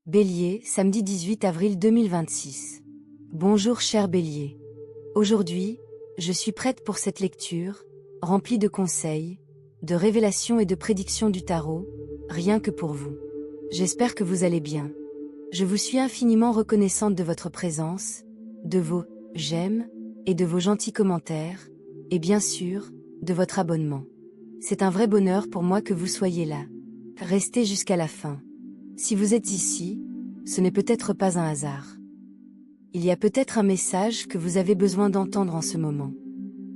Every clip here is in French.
Bélier, samedi 18 avril 2026. Bonjour cher Bélier. Aujourd'hui, je suis prête pour cette lecture, remplie de conseils, de révélations et de prédictions du tarot, rien que pour vous. J'espère que vous allez bien. Je vous suis infiniment reconnaissante de votre présence, de vos « j'aime » et de vos gentils commentaires, et bien sûr, de votre abonnement. C'est un vrai bonheur pour moi que vous soyez là. Restez jusqu'à la fin. Si vous êtes ici, ce n'est peut-être pas un hasard. Il y a peut-être un message que vous avez besoin d'entendre en ce moment.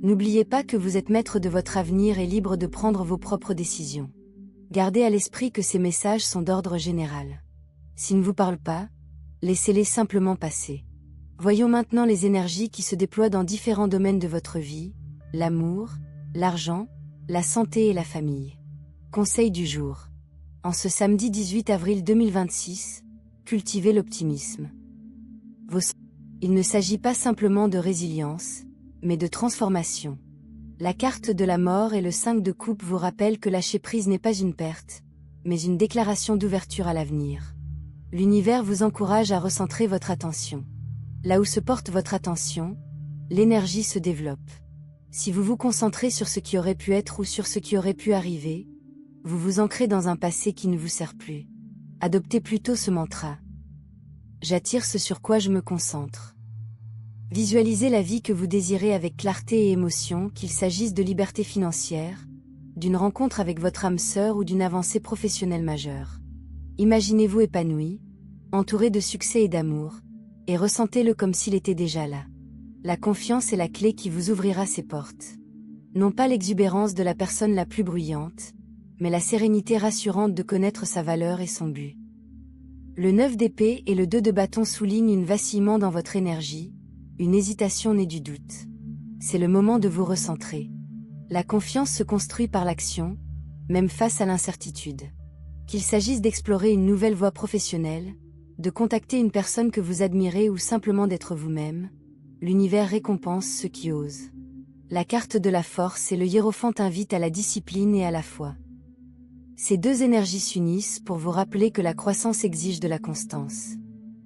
N'oubliez pas que vous êtes maître de votre avenir et libre de prendre vos propres décisions. Gardez à l'esprit que ces messages sont d'ordre général. S'ils ne vous parlent pas, laissez-les simplement passer. Voyons maintenant les énergies qui se déploient dans différents domaines de votre vie, l'amour, l'argent, la santé et la famille. Conseil du jour. En ce samedi 18 avril 2026, cultivez l'optimisme. Il ne s'agit pas simplement de résilience, mais de transformation. La carte de la mort et le 5 de coupe vous rappellent que lâcher prise n'est pas une perte, mais une déclaration d'ouverture à l'avenir. L'univers vous encourage à recentrer votre attention. Là où se porte votre attention, l'énergie se développe. Si vous vous concentrez sur ce qui aurait pu être ou sur ce qui aurait pu arriver, vous vous ancrez dans un passé qui ne vous sert plus. Adoptez plutôt ce mantra. J'attire ce sur quoi je me concentre. Visualisez la vie que vous désirez avec clarté et émotion, qu'il s'agisse de liberté financière, d'une rencontre avec votre âme sœur ou d'une avancée professionnelle majeure. Imaginez-vous épanoui, entouré de succès et d'amour, et ressentez-le comme s'il était déjà là. La confiance est la clé qui vous ouvrira ses portes. Non pas l'exubérance de la personne la plus bruyante, mais la sérénité rassurante de connaître sa valeur et son but. Le 9 d'épée et le 2 de bâton soulignent un vacillement dans votre énergie, une hésitation née du doute. C'est le moment de vous recentrer. La confiance se construit par l'action, même face à l'incertitude. Qu'il s'agisse d'explorer une nouvelle voie professionnelle, de contacter une personne que vous admirez ou simplement d'être vous-même, l'univers récompense ceux qui osent. La carte de la force et le hiérophant invitent à la discipline et à la foi. Ces deux énergies s'unissent pour vous rappeler que la croissance exige de la constance.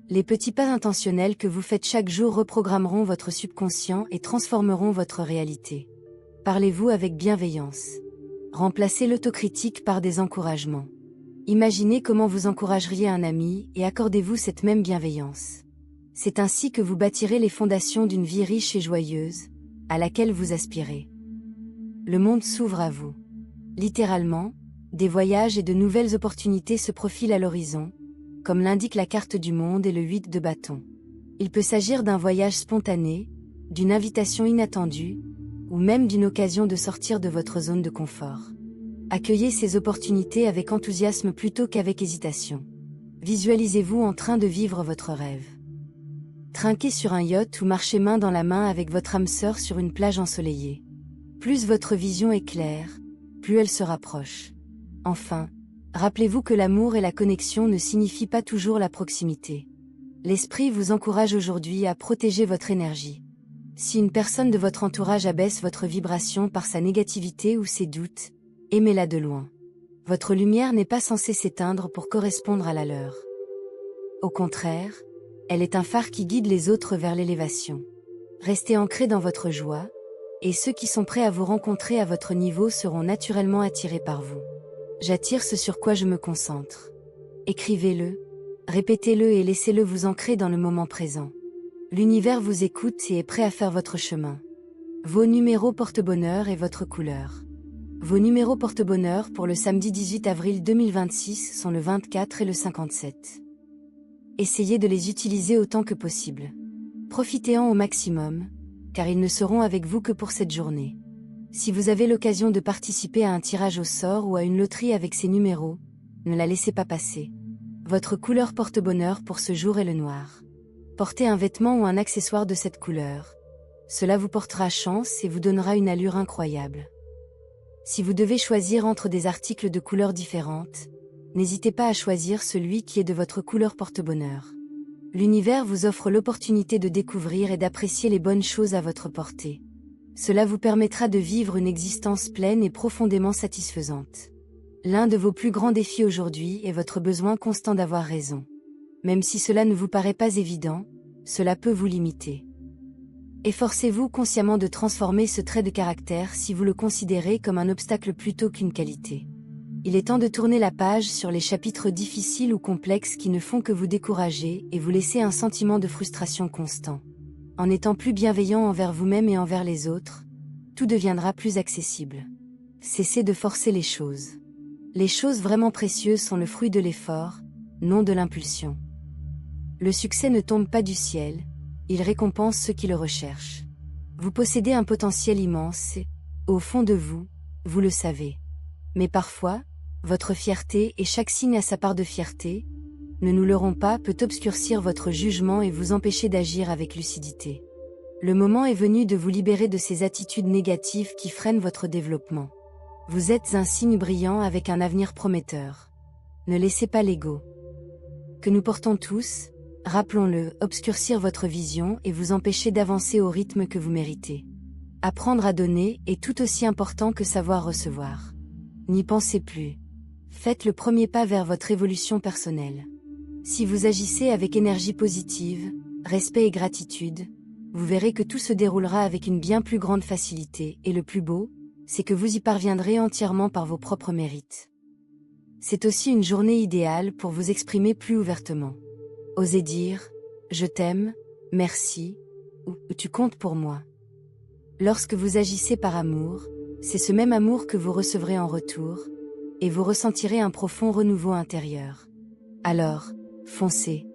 Les petits pas intentionnels que vous faites chaque jour reprogrammeront votre subconscient et transformeront votre réalité. Parlez-vous avec bienveillance. Remplacez l'autocritique par des encouragements. Imaginez comment vous encourageriez un ami et accordez-vous cette même bienveillance. C'est ainsi que vous bâtirez les fondations d'une vie riche et joyeuse, à laquelle vous aspirez. Le monde s'ouvre à vous. Littéralement, des voyages et de nouvelles opportunités se profilent à l'horizon, comme l'indique la carte du monde et le 8 de bâton. Il peut s'agir d'un voyage spontané, d'une invitation inattendue, ou même d'une occasion de sortir de votre zone de confort. Accueillez ces opportunités avec enthousiasme plutôt qu'avec hésitation. Visualisez-vous en train de vivre votre rêve. Trinquez sur un yacht ou marchez main dans la main avec votre âme sœur sur une plage ensoleillée. Plus votre vision est claire, plus elle se rapproche. Enfin, rappelez-vous que l'amour et la connexion ne signifient pas toujours la proximité. L'esprit vous encourage aujourd'hui à protéger votre énergie. Si une personne de votre entourage abaisse votre vibration par sa négativité ou ses doutes, aimez-la de loin. Votre lumière n'est pas censée s'éteindre pour correspondre à la leur. Au contraire, elle est un phare qui guide les autres vers l'élévation. Restez ancrés dans votre joie, et ceux qui sont prêts à vous rencontrer à votre niveau seront naturellement attirés par vous. J'attire ce sur quoi je me concentre. Écrivez-le, répétez-le et laissez-le vous ancrer dans le moment présent. L'univers vous écoute et est prêt à faire votre chemin. Vos numéros porte-bonheur et votre couleur. Vos numéros porte-bonheur pour le samedi 18 avril 2026 sont le 24 et le 57. Essayez de les utiliser autant que possible. Profitez-en au maximum, car ils ne seront avec vous que pour cette journée. Si vous avez l'occasion de participer à un tirage au sort ou à une loterie avec ces numéros, ne la laissez pas passer. Votre couleur porte-bonheur pour ce jour est le noir. Portez un vêtement ou un accessoire de cette couleur. Cela vous portera chance et vous donnera une allure incroyable. Si vous devez choisir entre des articles de couleurs différentes, n'hésitez pas à choisir celui qui est de votre couleur porte-bonheur. L'univers vous offre l'opportunité de découvrir et d'apprécier les bonnes choses à votre portée. Cela vous permettra de vivre une existence pleine et profondément satisfaisante. L'un de vos plus grands défis aujourd'hui est votre besoin constant d'avoir raison. Même si cela ne vous paraît pas évident, cela peut vous limiter. Efforcez-vous consciemment de transformer ce trait de caractère si vous le considérez comme un obstacle plutôt qu'une qualité. Il est temps de tourner la page sur les chapitres difficiles ou complexes qui ne font que vous décourager et vous laisser un sentiment de frustration constant. En étant plus bienveillant envers vous-même et envers les autres, tout deviendra plus accessible. Cessez de forcer les choses. Les choses vraiment précieuses sont le fruit de l'effort, non de l'impulsion. Le succès ne tombe pas du ciel, il récompense ceux qui le recherchent. Vous possédez un potentiel immense et, au fond de vous, vous le savez. Mais parfois, votre fierté, et chaque signe a sa part de fierté, ne nous leurrons pas, peut obscurcir votre jugement et vous empêcher d'agir avec lucidité. Le moment est venu de vous libérer de ces attitudes négatives qui freinent votre développement. Vous êtes un signe brillant avec un avenir prometteur. Ne laissez pas l'ego que nous portons tous, rappelons-le, obscurcir votre vision et vous empêcher d'avancer au rythme que vous méritez. Apprendre à donner est tout aussi important que savoir recevoir. N'y pensez plus. Faites le premier pas vers votre évolution personnelle. Si vous agissez avec énergie positive, respect et gratitude, vous verrez que tout se déroulera avec une bien plus grande facilité, et le plus beau, c'est que vous y parviendrez entièrement par vos propres mérites. C'est aussi une journée idéale pour vous exprimer plus ouvertement. Osez dire « Je t'aime, merci » ou « Tu comptes pour moi ». Lorsque vous agissez par amour, c'est ce même amour que vous recevrez en retour, et vous ressentirez un profond renouveau intérieur. Alors, foncez.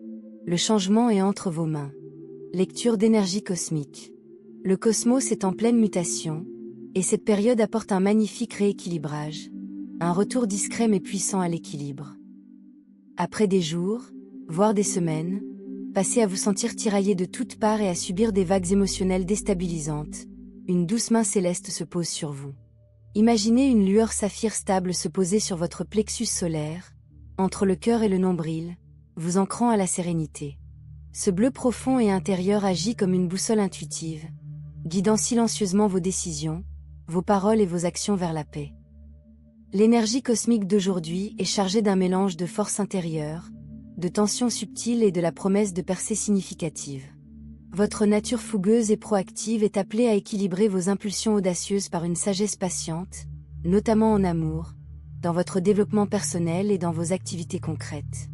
Le changement est entre vos mains. Lecture d'énergie cosmique. Le cosmos est en pleine mutation, et cette période apporte un magnifique rééquilibrage, un retour discret mais puissant à l'équilibre. Après des jours, voire des semaines, passez à vous sentir tiraillé de toutes parts et à subir des vagues émotionnelles déstabilisantes, une douce main céleste se pose sur vous. Imaginez une lueur saphir stable se poser sur votre plexus solaire, entre le cœur et le nombril, vous ancrant à la sérénité. Ce bleu profond et intérieur agit comme une boussole intuitive, guidant silencieusement vos décisions, vos paroles et vos actions vers la paix. L'énergie cosmique d'aujourd'hui est chargée d'un mélange de force intérieure, de tensions subtiles et de la promesse de percées significatives. Votre nature fougueuse et proactive est appelée à équilibrer vos impulsions audacieuses par une sagesse patiente, notamment en amour, dans votre développement personnel et dans vos activités concrètes.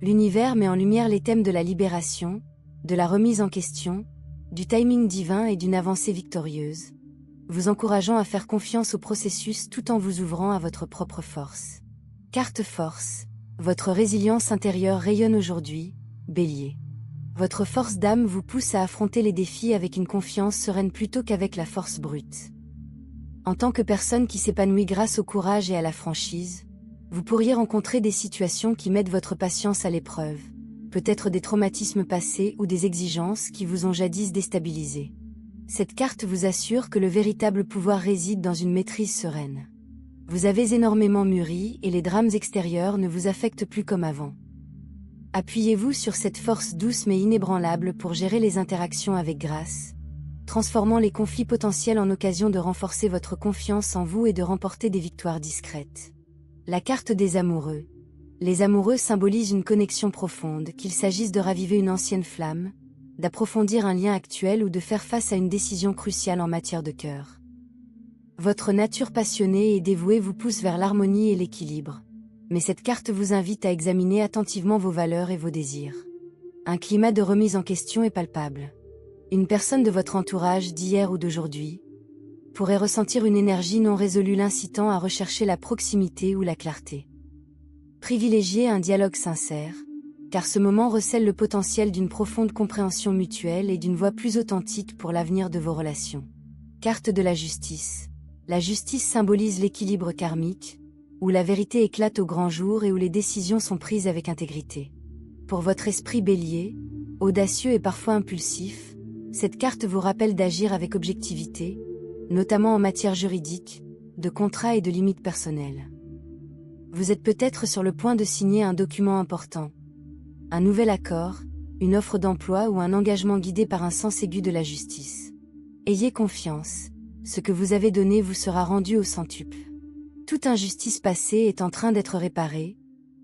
L'univers met en lumière les thèmes de la libération, de la remise en question, du timing divin et d'une avancée victorieuse, vous encourageant à faire confiance au processus tout en vous ouvrant à votre propre force. Carte force. Votre résilience intérieure rayonne aujourd'hui, Bélier. Votre force d'âme vous pousse à affronter les défis avec une confiance sereine plutôt qu'avec la force brute. En tant que personne qui s'épanouit grâce au courage et à la franchise, vous pourriez rencontrer des situations qui mettent votre patience à l'épreuve, peut-être des traumatismes passés ou des exigences qui vous ont jadis déstabilisé. Cette carte vous assure que le véritable pouvoir réside dans une maîtrise sereine. Vous avez énormément mûri et les drames extérieurs ne vous affectent plus comme avant. Appuyez-vous sur cette force douce mais inébranlable pour gérer les interactions avec grâce, transformant les conflits potentiels en occasion de renforcer votre confiance en vous et de remporter des victoires discrètes. La carte des amoureux. Les amoureux symbolisent une connexion profonde, qu'il s'agisse de raviver une ancienne flamme, d'approfondir un lien actuel ou de faire face à une décision cruciale en matière de cœur. Votre nature passionnée et dévouée vous pousse vers l'harmonie et l'équilibre. Mais cette carte vous invite à examiner attentivement vos valeurs et vos désirs. Un climat de remise en question est palpable. Une personne de votre entourage d'hier ou d'aujourd'hui pourrait ressentir une énergie non résolue l'incitant à rechercher la proximité ou la clarté. Privilégiez un dialogue sincère, car ce moment recèle le potentiel d'une profonde compréhension mutuelle et d'une voie plus authentique pour l'avenir de vos relations. Carte de la justice. La justice symbolise l'équilibre karmique, où la vérité éclate au grand jour et où les décisions sont prises avec intégrité. Pour votre esprit bélier, audacieux et parfois impulsif, cette carte vous rappelle d'agir avec objectivité, notamment en matière juridique, de contrats et de limites personnelles. Vous êtes peut-être sur le point de signer un document important. Un nouvel accord, une offre d'emploi ou un engagement guidé par un sens aigu de la justice. Ayez confiance, ce que vous avez donné vous sera rendu au centuple. Toute injustice passée est en train d'être réparée,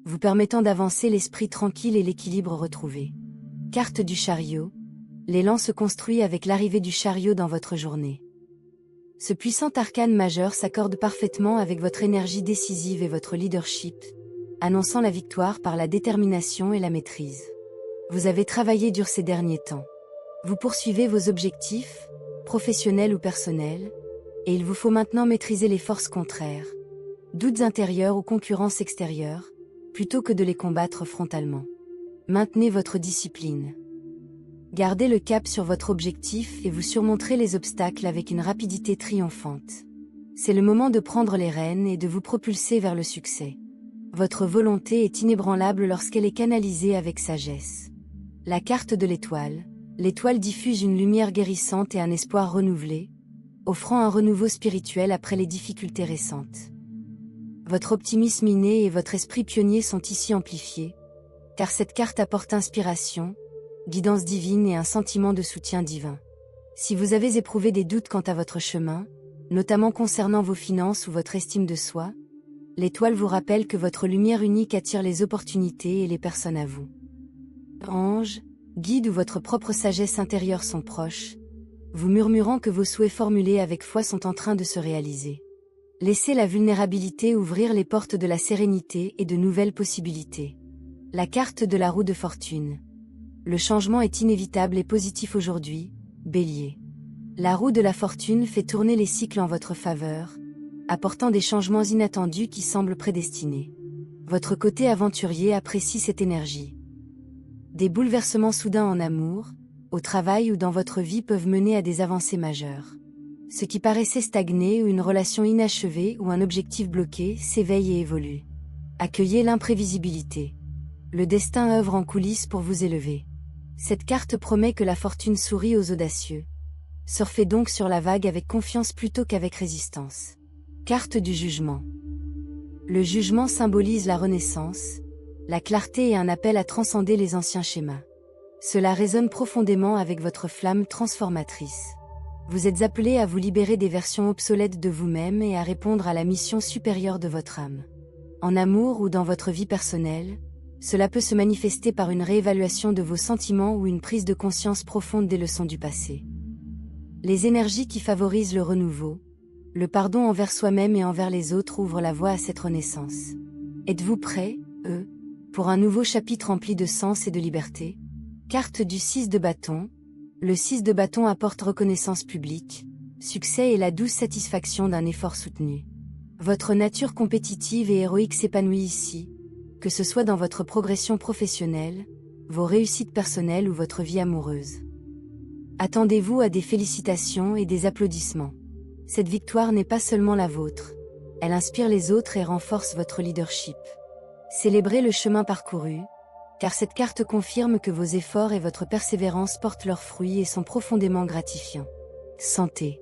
vous permettant d'avancer l'esprit tranquille et l'équilibre retrouvé. Carte du chariot. L'élan se construit avec l'arrivée du chariot dans votre journée. Ce puissant arcane majeur s'accorde parfaitement avec votre énergie décisive et votre leadership, annonçant la victoire par la détermination et la maîtrise. Vous avez travaillé dur ces derniers temps. Vous poursuivez vos objectifs, professionnels ou personnels, et il vous faut maintenant maîtriser les forces contraires, doutes intérieurs ou concurrence extérieure, plutôt que de les combattre frontalement. Maintenez votre discipline. Gardez le cap sur votre objectif et vous surmonterez les obstacles avec une rapidité triomphante. C'est le moment de prendre les rênes et de vous propulser vers le succès. Votre volonté est inébranlable lorsqu'elle est canalisée avec sagesse. La carte de l'étoile. L'étoile diffuse une lumière guérissante et un espoir renouvelé, offrant un renouveau spirituel après les difficultés récentes. Votre optimisme inné et votre esprit pionnier sont ici amplifiés, car cette carte apporte inspiration, guidance divine et un sentiment de soutien divin. Si vous avez éprouvé des doutes quant à votre chemin, notamment concernant vos finances ou votre estime de soi, l'étoile vous rappelle que votre lumière unique attire les opportunités et les personnes à vous. Ange, guide ou votre propre sagesse intérieure sont proches, vous murmurant que vos souhaits formulés avec foi sont en train de se réaliser. Laissez la vulnérabilité ouvrir les portes de la sérénité et de nouvelles possibilités. La carte de la roue de fortune. Le changement est inévitable et positif aujourd'hui, Bélier. La roue de la fortune fait tourner les cycles en votre faveur, apportant des changements inattendus qui semblent prédestinés. Votre côté aventurier apprécie cette énergie. Des bouleversements soudains en amour, au travail ou dans votre vie peuvent mener à des avancées majeures. Ce qui paraissait stagner ou une relation inachevée ou un objectif bloqué s'éveille et évolue. Accueillez l'imprévisibilité. Le destin œuvre en coulisses pour vous élever. Cette carte promet que la fortune sourit aux audacieux. Surfez donc sur la vague avec confiance plutôt qu'avec résistance. Carte du jugement. Le jugement symbolise la renaissance, la clarté et un appel à transcender les anciens schémas. Cela résonne profondément avec votre flamme transformatrice. Vous êtes appelé à vous libérer des versions obsolètes de vous-même et à répondre à la mission supérieure de votre âme. En amour ou dans votre vie personnelle, cela peut se manifester par une réévaluation de vos sentiments ou une prise de conscience profonde des leçons du passé. Les énergies qui favorisent le renouveau, le pardon envers soi-même et envers les autres ouvrent la voie à cette renaissance. Êtes-vous prêts, pour un nouveau chapitre rempli de sens et de liberté? Carte du 6 de bâton. Le 6 de bâton apporte reconnaissance publique, succès et la douce satisfaction d'un effort soutenu. Votre nature compétitive et héroïque s'épanouit ici, que ce soit dans votre progression professionnelle, vos réussites personnelles ou votre vie amoureuse. Attendez-vous à des félicitations et des applaudissements. Cette victoire n'est pas seulement la vôtre, elle inspire les autres et renforce votre leadership. Célébrez le chemin parcouru, car cette carte confirme que vos efforts et votre persévérance portent leurs fruits et sont profondément gratifiants. Santé.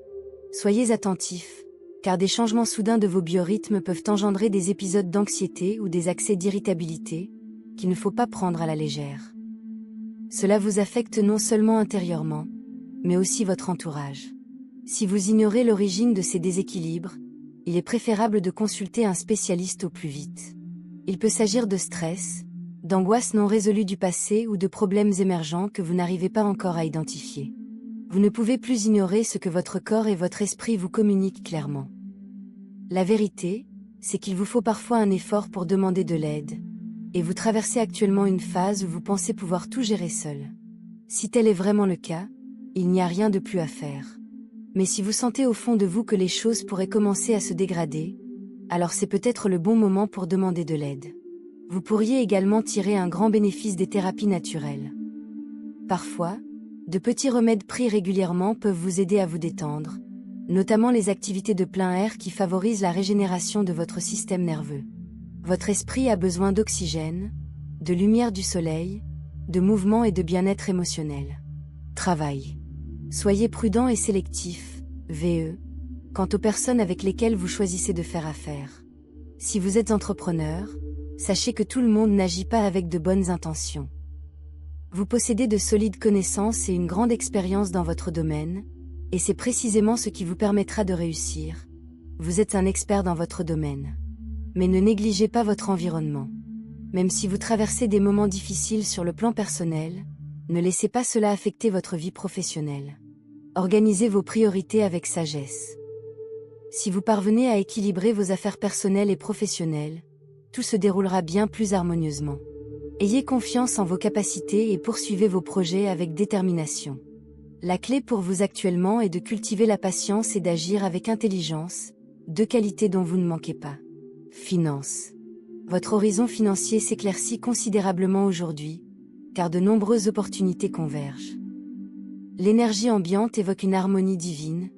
Soyez attentifs, car des changements soudains de vos biorhythmes peuvent engendrer des épisodes d'anxiété ou des accès d'irritabilité, qu'il ne faut pas prendre à la légère. Cela vous affecte non seulement intérieurement, mais aussi votre entourage. Si vous ignorez l'origine de ces déséquilibres, il est préférable de consulter un spécialiste au plus vite. Il peut s'agir de stress, d'angoisses non résolues du passé ou de problèmes émergents que vous n'arrivez pas encore à identifier. Vous ne pouvez plus ignorer ce que votre corps et votre esprit vous communiquent clairement. La vérité, c'est qu'il vous faut parfois un effort pour demander de l'aide, et vous traversez actuellement une phase où vous pensez pouvoir tout gérer seul. Si tel est vraiment le cas, il n'y a rien de plus à faire. Mais si vous sentez au fond de vous que les choses pourraient commencer à se dégrader, alors c'est peut-être le bon moment pour demander de l'aide. Vous pourriez également tirer un grand bénéfice des thérapies naturelles. Parfois, de petits remèdes pris régulièrement peuvent vous aider à vous détendre, notamment les activités de plein air qui favorisent la régénération de votre système nerveux. Votre esprit a besoin d'oxygène, de lumière du soleil, de mouvement et de bien-être émotionnel. Travail. Soyez prudent et sélectif, VE, quant aux personnes avec lesquelles vous choisissez de faire affaire. Si vous êtes entrepreneur, sachez que tout le monde n'agit pas avec de bonnes intentions. Vous possédez de solides connaissances et une grande expérience dans votre domaine, et c'est précisément ce qui vous permettra de réussir. Vous êtes un expert dans votre domaine. Mais ne négligez pas votre environnement. Même si vous traversez des moments difficiles sur le plan personnel, ne laissez pas cela affecter votre vie professionnelle. Organisez vos priorités avec sagesse. Si vous parvenez à équilibrer vos affaires personnelles et professionnelles, tout se déroulera bien plus harmonieusement. Ayez confiance en vos capacités et poursuivez vos projets avec détermination. La clé pour vous actuellement est de cultiver la patience et d'agir avec intelligence, deux qualités dont vous ne manquez pas. Finances. Votre horizon financier s'éclaircit considérablement aujourd'hui, car de nombreuses opportunités convergent. L'énergie ambiante évoque une harmonie divine,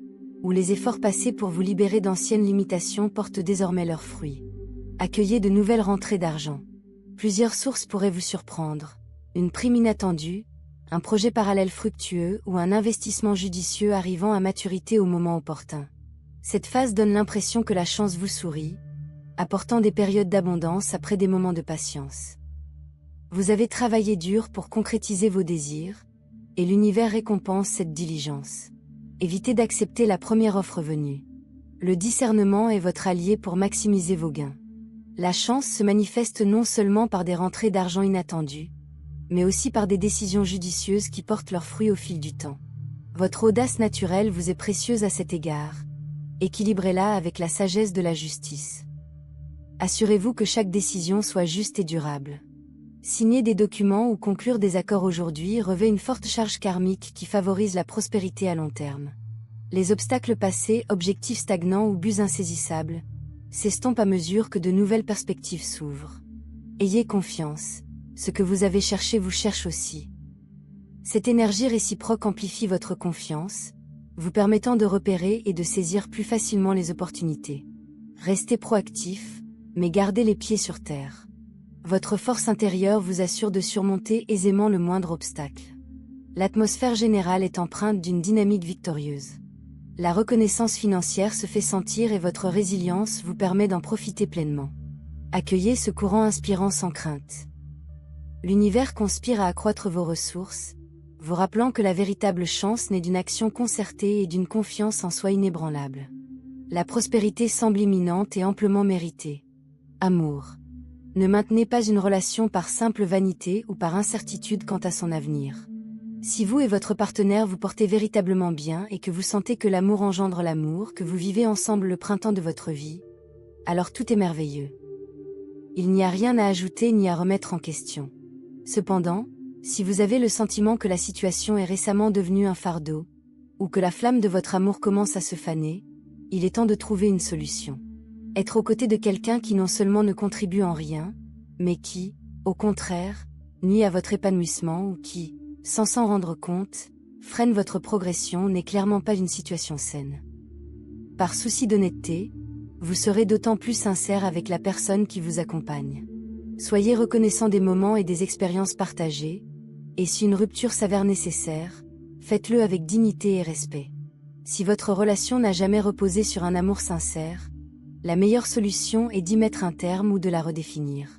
où les efforts passés pour vous libérer d'anciennes limitations portent désormais leurs fruits. Accueillez de nouvelles rentrées d'argent. Plusieurs sources pourraient vous surprendre. Une prime inattendue, un projet parallèle fructueux ou un investissement judicieux arrivant à maturité au moment opportun. Cette phase donne l'impression que la chance vous sourit, apportant des périodes d'abondance après des moments de patience. Vous avez travaillé dur pour concrétiser vos désirs, et l'univers récompense cette diligence. Évitez d'accepter la première offre venue. Le discernement est votre allié pour maximiser vos gains. La chance se manifeste non seulement par des rentrées d'argent inattendues, mais aussi par des décisions judicieuses qui portent leurs fruits au fil du temps. Votre audace naturelle vous est précieuse à cet égard. Équilibrez-la avec la sagesse de la justice. Assurez-vous que chaque décision soit juste et durable. Signer des documents ou conclure des accords aujourd'hui revêt une forte charge karmique qui favorise la prospérité à long terme. Les obstacles passés, objectifs stagnants ou buts insaisissables, s'estompent à mesure que de nouvelles perspectives s'ouvrent. Ayez confiance. Ce que vous avez cherché vous cherche aussi. Cette énergie réciproque amplifie votre confiance, vous permettant de repérer et de saisir plus facilement les opportunités. Restez proactif, mais gardez les pieds sur terre. Votre force intérieure vous assure de surmonter aisément le moindre obstacle. L'atmosphère générale est empreinte d'une dynamique victorieuse. La reconnaissance financière se fait sentir et votre résilience vous permet d'en profiter pleinement. Accueillez ce courant inspirant sans crainte. L'univers conspire à accroître vos ressources, vous rappelant que la véritable chance naît d'une action concertée et d'une confiance en soi inébranlable. La prospérité semble imminente et amplement méritée. Amour. Ne maintenez pas une relation par simple vanité ou par incertitude quant à son avenir. Si vous et votre partenaire vous portez véritablement bien et que vous sentez que l'amour engendre l'amour, que vous vivez ensemble le printemps de votre vie, alors tout est merveilleux. Il n'y a rien à ajouter ni à remettre en question. Cependant, si vous avez le sentiment que la situation est récemment devenue un fardeau, ou que la flamme de votre amour commence à se faner, il est temps de trouver une solution. Être aux côtés de quelqu'un qui non seulement ne contribue en rien, mais qui, au contraire, nuit à votre épanouissement ou qui, sans s'en rendre compte, freine votre progression n'est clairement pas une situation saine. Par souci d'honnêteté, vous serez d'autant plus sincère avec la personne qui vous accompagne. Soyez reconnaissant des moments et des expériences partagées, et si une rupture s'avère nécessaire, faites-le avec dignité et respect. Si votre relation n'a jamais reposé sur un amour sincère, la meilleure solution est d'y mettre un terme ou de la redéfinir.